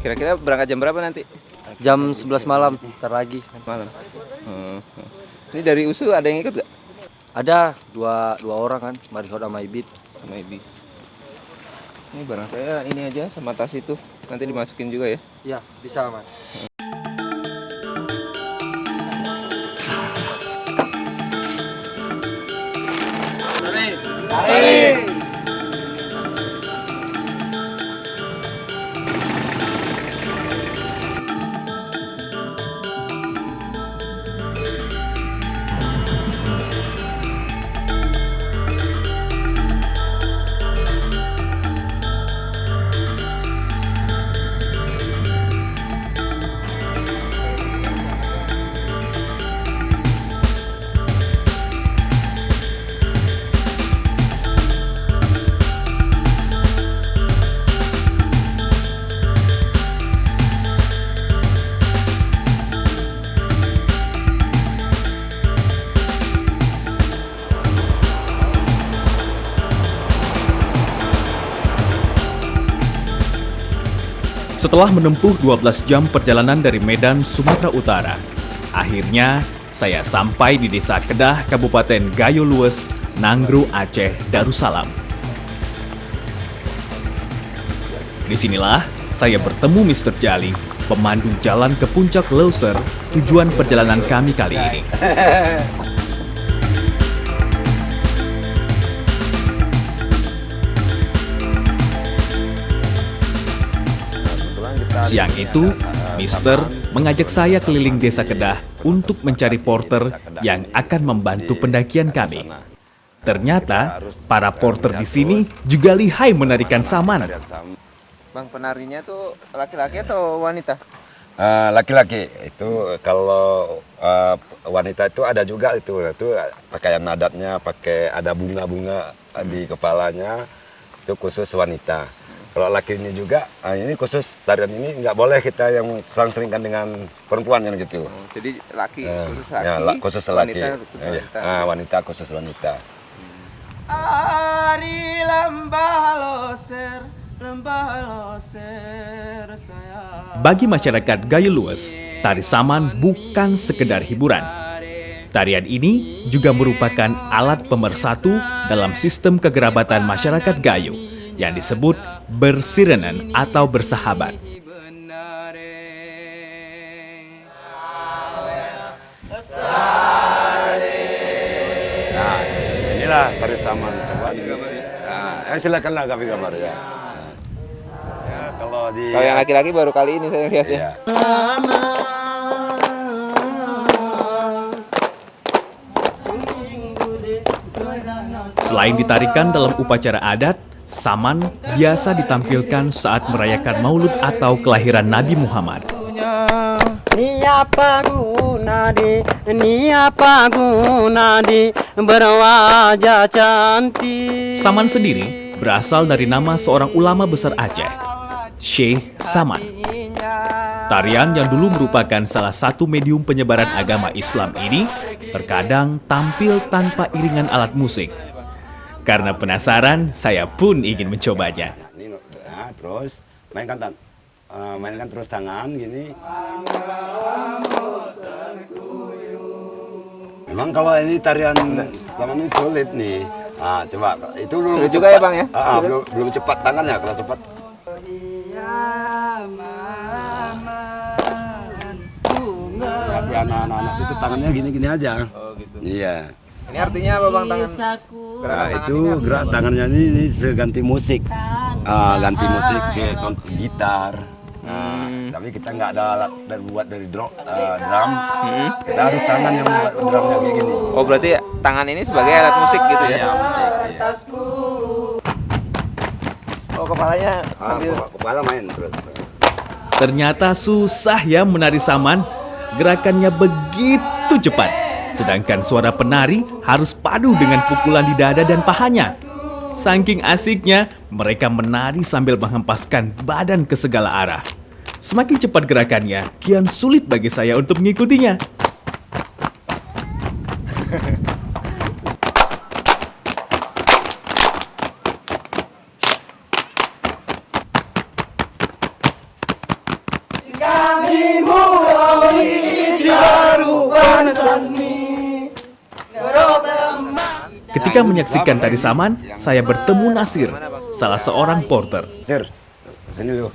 Kira-kira berangkat jam berapa nanti? Jam 11 malam, ntar lagi. Malam. Ini dari USU ada yang ikut gak? Ada dua orang kan, Marihod sama Ibit. Sama Ibi. Ini barang saya ini aja sama tas itu. Nanti dimasukin juga ya? Iya, bisa Mas. Setelah menempuh 12 jam perjalanan dari Medan, Sumatera Utara, akhirnya saya sampai di Desa Kedah, Kabupaten Gayo Lues, Nanggro, Aceh, Darussalam. Disinilah saya bertemu Mr. Jali, pemandu jalan ke Puncak Leuser, tujuan perjalanan kami kali ini. Siang itu, Mister mengajak saya keliling Desa Kedah untuk mencari porter yang akan membantu pendakian kami. Ternyata, para porter di sini juga lihai menarikan saman. Bang, penarinya tuh laki-laki atau wanita? Laki-laki. Itu kalau wanita itu ada juga itu pakaian adatnya, pakai ada bunga-bunga di kepalanya, itu khusus wanita. Kalau laki ini juga, ini khusus tarian ini nggak boleh kita yang sering-seringkan dengan perempuan yang gitu. Jadi laki khusus laki, ya, khusus laki. Wanita khusus wanita. Wanita khusus wanita. Ari lembah loser saya. Bagi masyarakat Gayo Lues, tari saman bukan sekedar hiburan. Tarian ini juga merupakan alat pemersatu dalam sistem kekerabatan masyarakat Gayo yang disebut bersirenan atau bersahabat. Nah, inilah tari saman. Coba silakanlah kami gambar ya. Kalau yang laki-laki baru kali ini saya lihat ya. Selain ditarikan dalam upacara adat, saman biasa ditampilkan saat merayakan Maulud atau kelahiran Nabi Muhammad. Berwajah cantik. Saman sendiri berasal dari nama seorang ulama besar Aceh, Syekh Saman. Tarian yang dulu merupakan salah satu medium penyebaran agama Islam ini terkadang tampil tanpa iringan alat musik. Karena penasaran, saya pun ingin mencobanya. Terus mainkan terus tangan gini. Memang kalau ini tarian sama ini sulit nih. Coba itu belum sulit juga ya Bang ya? Belum cepat tangannya, kalau cepat. Hati anak-anak itu tangannya gini-gini aja. Oh gitu. Iya. Ini artinya apa Bang tangan? Itu gerak tangannya ini seganti musik. Ganti musik ke contoh gitar. Tapi kita nggak ada alat buat dari drum. Kita harus tangan yang membuat drumnya kayak gini. Oh, berarti tangan ini sebagai alat musik gitu ya? Iya, musik. Iya. Oh, kepalanya sambil Kepala main terus. Ternyata susah ya menari saman. Gerakannya begitu cepat. Sedangkan suara penari harus padu dengan pukulan di dada dan pahanya. Saking asiknya, mereka menari sambil menghempaskan badan ke segala arah. Semakin cepat gerakannya, kian sulit bagi saya untuk mengikutinya. Ketika menyaksikan tari saman, saya bertemu Nasir, salah seorang porter. Sir, sini dulu.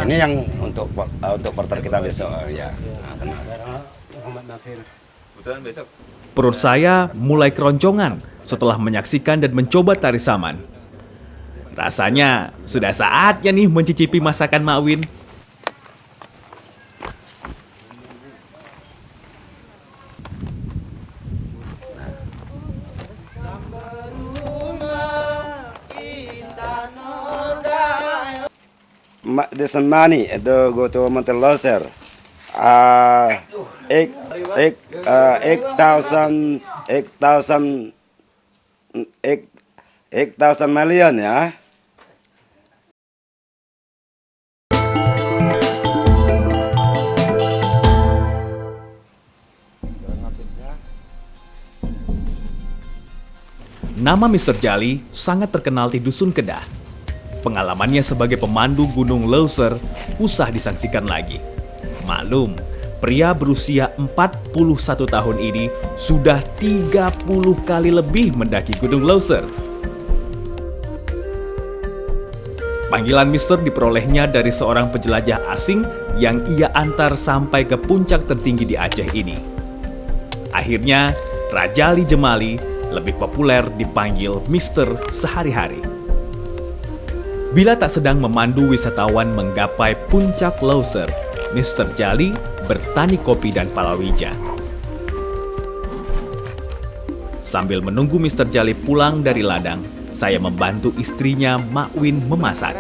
Ini yang untuk porter kita besok ya. kebetulan besok. Perut saya mulai keroncongan setelah menyaksikan dan mencoba tari saman. Rasanya sudah saatnya nih mencicipi masakan Mak Win. This money to go to Monteloser. 8,000 million ya. Nama Mr. Jali sangat terkenal di Dusun Kedah. Pengalamannya sebagai pemandu Gunung Leuser usah disangsikan lagi. Maklum, pria berusia 41 tahun ini sudah 30 kali lebih mendaki Gunung Leuser. Panggilan Mister diperolehnya dari seorang penjelajah asing yang ia antar sampai ke puncak tertinggi di Aceh ini. Akhirnya, Rajali Jemali lebih populer dipanggil Mister sehari-hari. Bila tak sedang memandu wisatawan menggapai puncak Leuser, Mr. Jali bertani kopi dan palawija. Sambil menunggu Mr. Jali pulang dari ladang, saya membantu istrinya Mak Win memasak.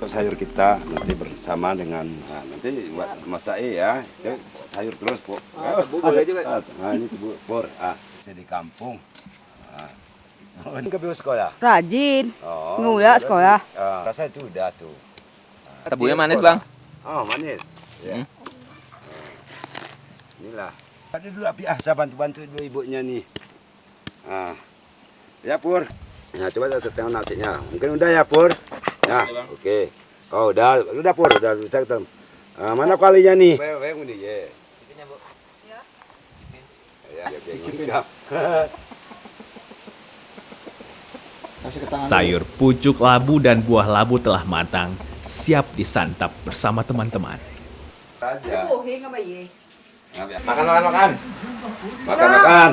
Sayur kita nanti bersama dengan nanti buat masak ya. Itu sayur terus, Bu. Boleh juga. Nah, ini Bu, Pur. Di kampung. Ini ke sekolah. Rajin, Oh, nguyak sekolah. Rasa itu udah tuh. Tebunya manis, Bang. Oh, manis. Ya. Hmm. Inilah. Ada dulu api saya bantu-bantu dulu ibunya nih. Ya, Pur. Ya, coba kita tengok nasinya. Mungkin udah ya, Pur. Ya, oke. Oh, udah Pur, udah bisa kita. Mana kalinya nih? Ini ya. Ya. Sayur pucuk labu dan buah labu telah matang, siap disantap bersama teman-teman. Makan. Makan.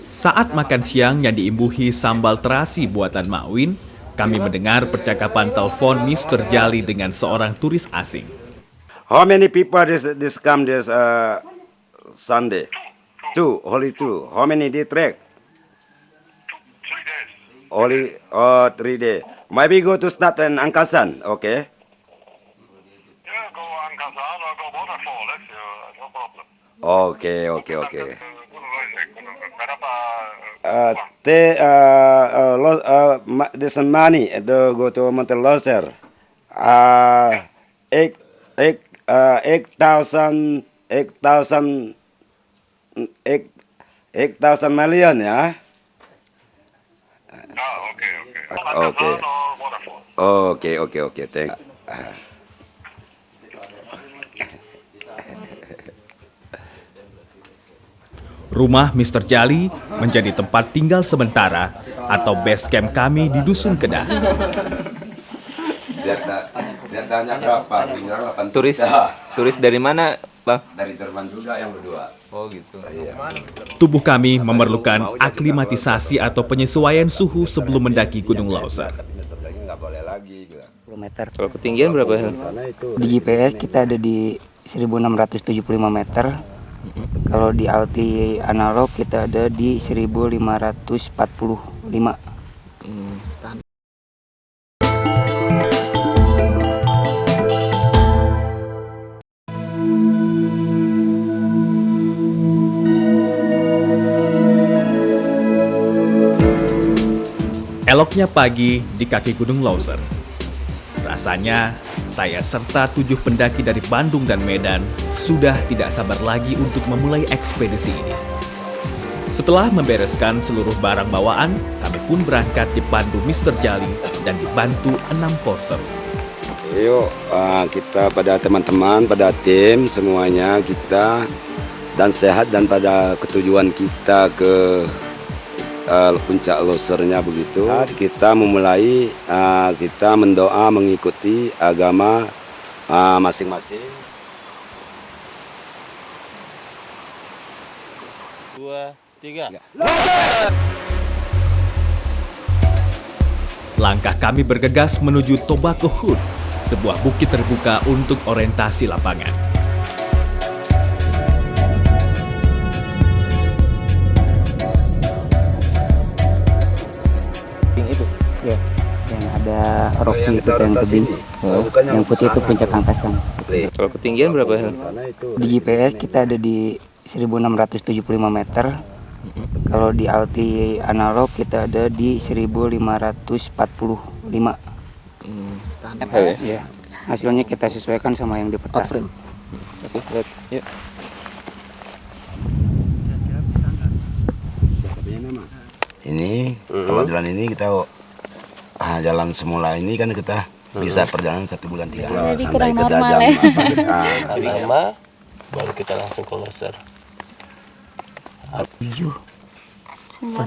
Saat makan siang yang diimbuhi sambal terasi buatan Mak Win, kami mendengar percakapan telepon Mr. Jali dengan seorang turis asing. How many people this come this Sunday? Only two. How many day trek? 3 days. Only 3 days. Maybe go to start in Angkasan, okay? Yeah, go Angkasar or go waterfall. That's no problem. Okay. Berapa? This money to go to Monteloser. 8,000 million ya. Okay. Okay. Angkasar or waterfall. Okay. Thank. Rumah Mr. Jali menjadi tempat tinggal sementara atau base camp kami di Dusun Kedah. Dia tanya berapa? Turis dari mana Bang? Dari Jerman juga yang berdua. Oh gitu. Iya. Tubuh kami memerlukan aklimatisasi atau penyesuaian suhu sebelum mendaki Gunung Lauser. Tapi Mr. Jali nggak boleh lagi. Bilang. 10 meter. Kalau ketinggian berapa ya? Sana itu Di GPS kita ada di 1675 meter. Kalau di alti analog kita ada di 1545. Eloknya pagi di kaki Gunung Lauser. Rasanya saya serta 7 pendaki dari Bandung dan Medan sudah tidak sabar lagi untuk memulai ekspedisi ini. Setelah membereskan seluruh barang bawaan, kami pun berangkat dipandu Mr. Jali dan dibantu 6 porter. Yuk, kita pada teman-teman, pada tim semuanya kita dan sehat dan pada ketujuan kita ke puncak Lausernya begitu. Kita memulai, kita mendoa mengikuti agama masing-masing. 2, 3. Langkah kami bergegas menuju Tobacco Hood, sebuah bukit terbuka untuk orientasi lapangan. Ya, yang ada Rocky yang itu yang orientasi tebing. ini. Bukan Yang putih itu puncak Angkasan. Kalau ketinggian berapa ya? Sana itu Di GPS kita ada di 1675 meter. Kalau di alti analog kita ada di 1545. Ya. Hasilnya kita sesuaikan sama yang di peta. Oke, lihat. Yuk. ini kalau jalan ini kita jalan semula ini kan kita bisa perjalanan 1 bulan 3 hari Jadi sampai kurang ke normal Dajang. ya. Lama baru kita langsung ke Lauser. 9. 9.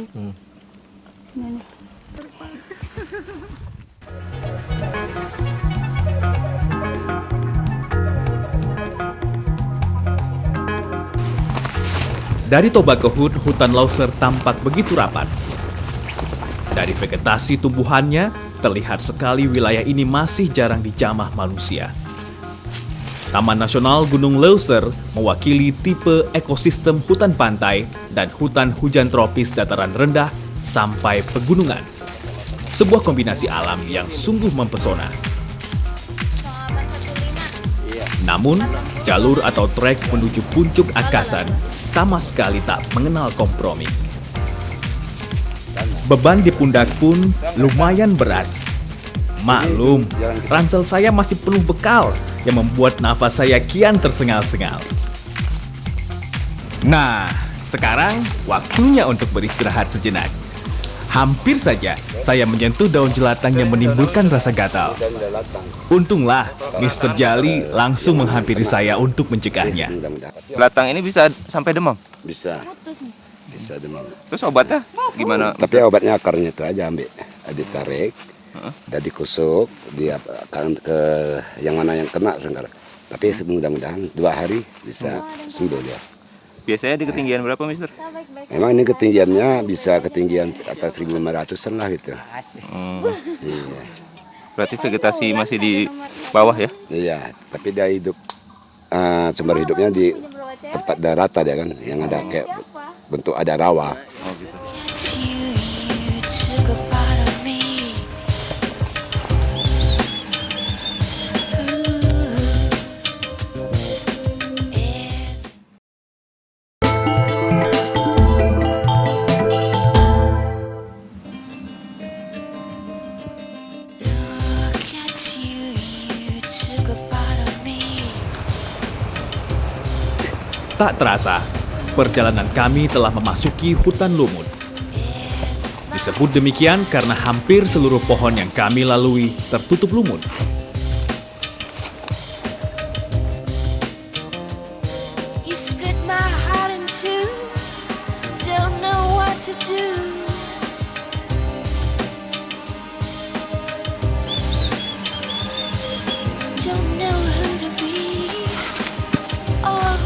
Dari Tobacco Hood, hutan Lauser tampak begitu rapat. Dari vegetasi tumbuhannya, terlihat sekali wilayah ini masih jarang dijamah manusia. Taman Nasional Gunung Lauser mewakili tipe ekosistem hutan pantai dan hutan hujan tropis dataran rendah sampai pegunungan. Sebuah kombinasi alam yang sungguh mempesona. Namun, jalur atau trek menuju puncak Angkasan sama sekali tak mengenal kompromi. Beban di pundak pun lumayan berat. Maklum, ransel saya masih penuh bekal yang membuat nafas saya kian tersengal-sengal. Nah, sekarang waktunya untuk beristirahat sejenak. Hampir saja saya menyentuh daun jelatang yang menimbulkan rasa gatal. Untunglah, Mr. Jali langsung menghampiri saya untuk mencegahnya. Latang ini bisa sampai demam. Bisa demam. Terus obatnya gimana? Tapi obatnya akarnya itu aja ambil, ditarik, dan dikusuk, dia akan ke yang mana yang kena sekarang. Tapi mudah-mudahan 2 hari bisa sembuh dia. Biasanya di ketinggian berapa, Mister? Memang ini ketinggiannya bisa ketinggian atas 1.500-an lah gitu. Iya. Berarti vegetasi masih di bawah ya? Iya, tapi dia hidup sumber hidupnya di tempat daratan ya kan, yang ada kayak bentuk ada rawa. Tak terasa, perjalanan kami telah memasuki hutan lumut. Disebut demikian karena hampir seluruh pohon yang kami lalui tertutup lumut. You split my heart in two, don't know what to do. Don't know who to be or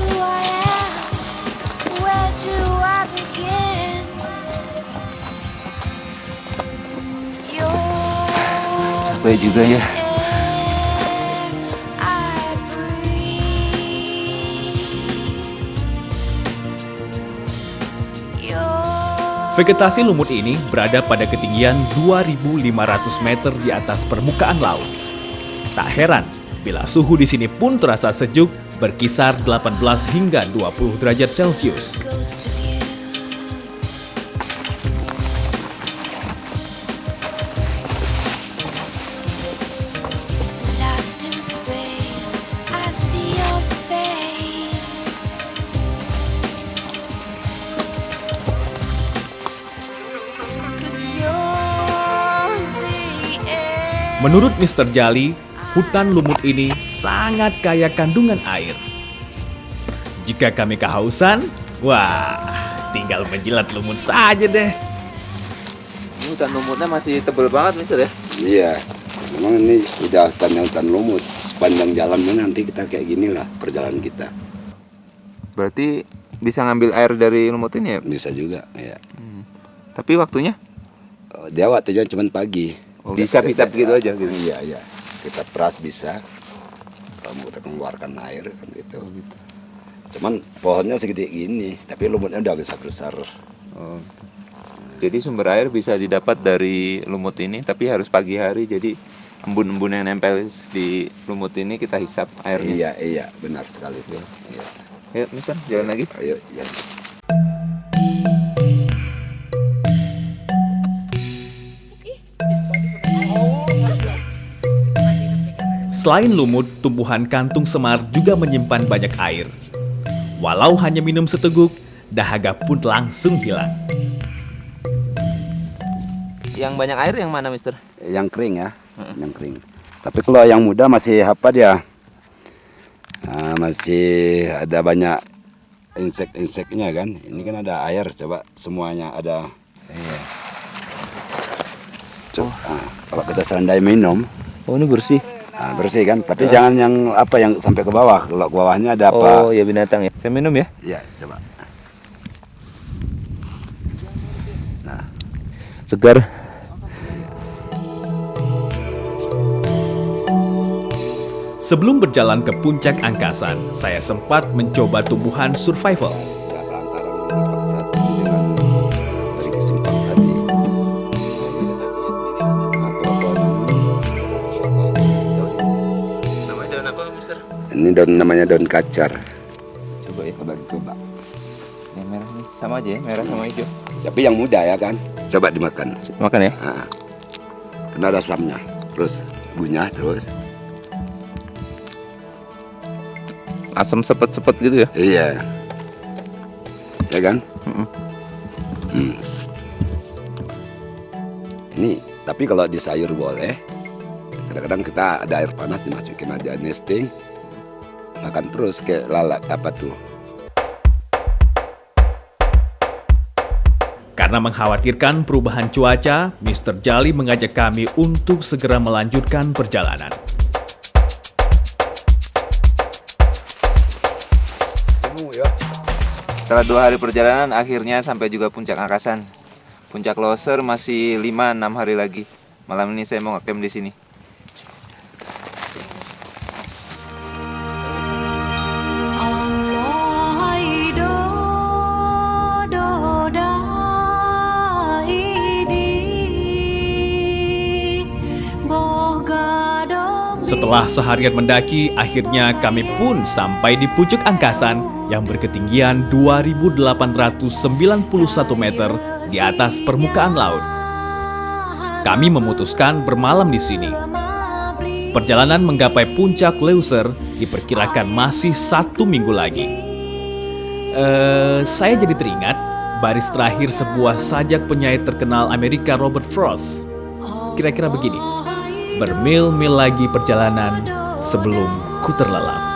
Capek juga ya. Vegetasi lumut ini berada pada ketinggian 2.500 meter di atas permukaan laut. Tak heran bila suhu di sini pun terasa sejuk, berkisar 18 hingga 20 derajat Celcius. Lost in space, I see your face. 'Cause you're the air. Menurut Mr. Jali, hutan lumut ini sangat kaya kandungan air. Jika kami kehausan, wah, tinggal menjilat lumut saja deh. Ini hutan lumutnya masih tebel banget, Mister ya? Iya, memang ini udah hutan lumut. Sepanjang jalannya nanti kita kayak gini lah perjalanan kita. Berarti bisa ngambil air dari lumut ini ya? Bisa juga, ya. Tapi waktunya? Dia waktunya cuma pagi. Oh, hisap-hisap gitu aja gitu. Iya, iya. Kita peras bisa. Kamu udah mengeluarkan air kan gitu. Cuman pohonnya segede gini, tapi lumutnya udah besar-besar. Oh. Jadi sumber air bisa didapat dari lumut ini, tapi harus pagi hari. Jadi embun-embun yang nempel di lumut ini kita hisap airnya. Iya, benar sekali tuh. Iya. Yuk, Mister, jalan lagi. Ayo, ya. Selain lumut, tumbuhan kantung semar juga menyimpan banyak air. Walau hanya minum seteguk, dahaga pun langsung hilang. Yang banyak air yang mana, Mister? Yang kering ya, yang kering. Tapi kalau yang muda masih apa dia? Masih ada banyak insek-inseknya kan. Ini kan ada air, coba semuanya ada. Iya. Coba, kalau kita serandai minum, Oh, ini bersih. bersih kan. Tapi jangan yang apa yang sampai ke bawah. Kalau ke bawahnya ada apa? Oh, ya binatang ya. Saya minum ya. Iya, coba. Nah, Segar. Sebelum berjalan ke puncak angkasan, saya sempat mencoba tumbuhan survival. lantaran satu dengan dari kesimpang tadi. Nama daun apa, Mister? Ini namanya daun kacar. Coba ya. Coba. Yang merah nih. Sama aja ya, merah sama hijau. Tapi yang muda ya kan. Coba dimakan. Makan ya. Karena ada asamnya. Terus gunyah terus. Asam sepet-sepet gitu ya. Iya. Ya kan? Ini tapi kalau di sayur boleh. Kadang-kadang kita ada air panas dimasukin aja nesting. Makan terus kayak lalat apa tuh. Karena mengkhawatirkan perubahan cuaca, Mr. Jali mengajak kami untuk segera melanjutkan perjalanan. Setelah 2 hari perjalanan, akhirnya sampai juga puncak angkasan. Puncak Loser masih 5-6 hari lagi. Malam ini saya mau ngecamp di sini. Setelah seharian mendaki, akhirnya kami pun sampai di puncak angkasan yang berketinggian 2.891 meter di atas permukaan laut. Kami memutuskan bermalam di sini. Perjalanan menggapai puncak Loser diperkirakan masih 1 minggu lagi. Saya jadi teringat baris terakhir sebuah sajak penyair terkenal Amerika Robert Frost. Kira-kira begini. Bermil-mil lagi perjalanan sebelum ku terlelap.